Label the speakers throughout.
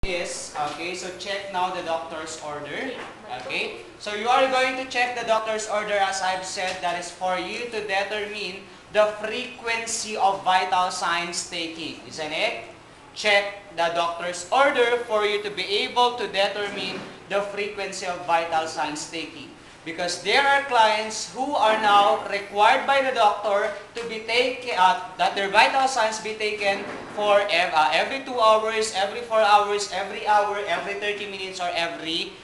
Speaker 1: is, okay, so check now the doctor's order. Okay, so you are going to check the doctor's order, as I've said, that is for you to determine the frequency of vital signs taking, isn't it? Check the doctor's order for you to be able to determine the frequency of vital signs taking. Because there are clients who are now required by the doctor to be taken, that their vital signs be taken for every 2 hours, every 4 hours, every hour, every 30 minutes, or every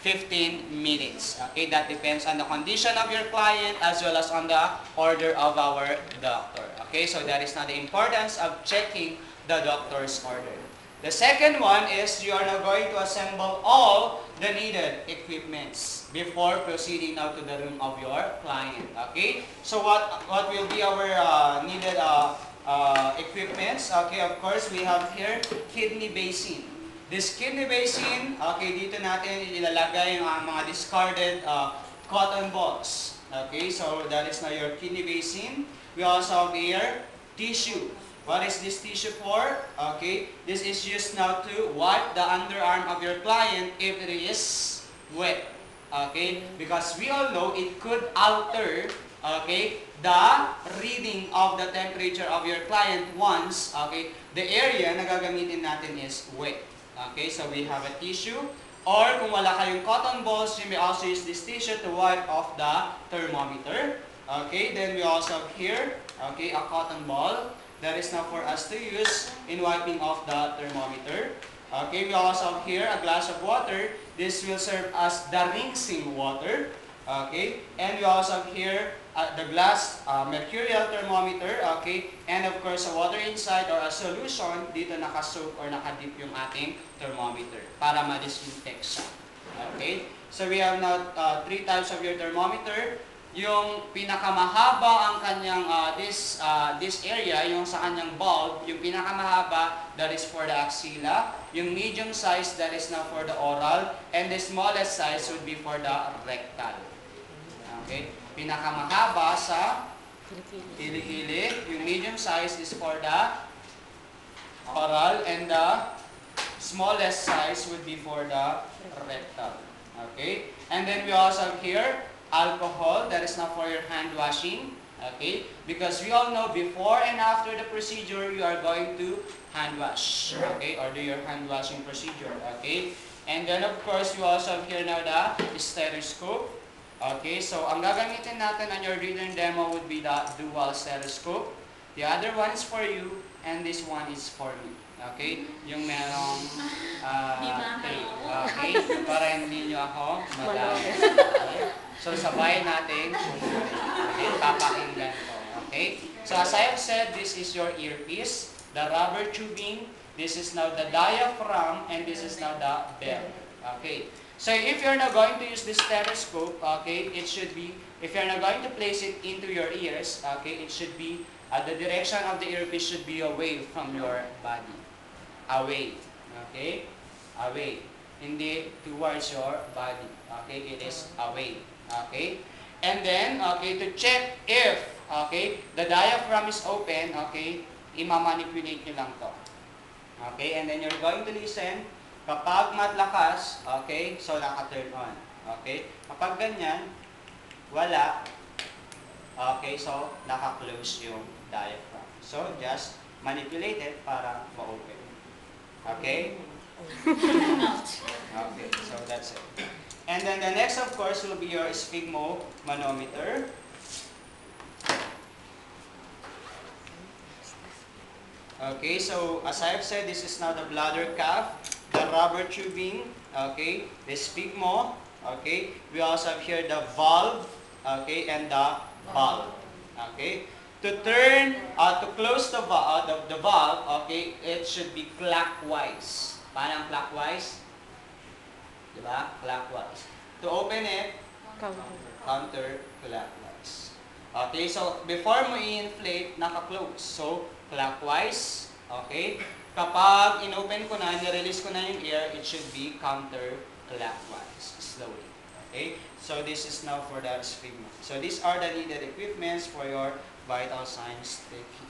Speaker 1: 15 minutes. Okay, that depends on the condition of your client as well as on the order of our doctor. Okay, so that is now the importance of checking the doctor's order. The second one is you are now going to assemble all the needed equipments before proceeding now to the room of your client. Okay? So what will be our needed equipments? Okay, of course, we have here kidney basin. This kidney basin, okay, dito natin ilalagay yung mga discarded cotton balls. Okay, so that is now your kidney basin. We also have here tissue. What is this tissue for? Okay, this is used now to wipe the underarm of your client if it is wet. Okay, because we all know it could alter, okay, the reading of the temperature of your client once, okay, the area na gagamitin natin is wet. Okay, so we have a tissue. Or kung wala kayong cotton balls, you may also use this tissue to wipe off the thermometer. Okay, then we also have here, okay, a cotton ball. That is now for us to use in wiping off the thermometer. Okay, we also have here a glass of water. This will serve as the rinsing water. Okay, and we also have here the glass mercurial thermometer. Okay, and of course a water inside or a solution dito nakasoak or nakadip yung ating thermometer para ma-disinfect siya. Okay, so we have now 3 types of your thermometer. Yung pinakamahaba ang kanyang this area, yung sa kanyang bulb, yung pinakamahaba, that is for the axilla. Yung medium size, that is now for the oral. And the smallest size would be for the rectal. Okay? Pinakamahaba sa kilikili. Yung medium size is for the oral. And the smallest size would be for the rectal. Okay? And then we also have here alcohol, that is now for your hand washing. Okay, because we all know before and after the procedure you are going to hand wash, okay, or do your hand washing procedure. Okay, and then of course you also have here now the stethoscope. Okay, so ang gagamitin natin on your written demo would be the dual stethoscope. The other one is for you and this one is for me. Okay, yung merong tape. Okay, para hindi nyo ako madami. Okay? So, sabay natin. Okay, papakinggan ko. Okay? So, as I have said, this is your earpiece, the rubber tubing, this is now the diaphragm, and this is now the bell. Okay? So, if you're now going to use this stethoscope, okay, it should be, if you're now going to place it into your ears, okay, it should be, the direction of the earpiece should be away from your body. Away. Okay? Away. Hindi towards your body. Okay? It is away. Okay? And then, okay, to check if, okay, the diaphragm is open, okay, imamanipulate nyo lang to. Okay? And then you're going to listen. Kapag matlakas, okay, so naka-turn on. Okay? Kapag ganyan, wala. Okay, so naka-close yung diaphragm. So, just manipulate it para ma-open. Okay? Okay, so that's it. And then the next, of course, will be your sphygmomanometer. Okay, so as I've said, this is now the bladder cuff, the rubber tubing, okay, the sphygmo, okay. We also have here the valve, okay, and the valve, okay. To turn, to close the valve, okay, it should be clockwise. Paano ang clockwise? Diba? Clockwise. To open it, counterclockwise. Okay, so before mo i-inflate, naka-close. So, clockwise. Okay? Kapag in-open ko na, nirelease ko na yung air, it should be counterclockwise. Slowly. Okay? So, this is now for the sphygmo. So, these are the needed equipments for your vital signs taking.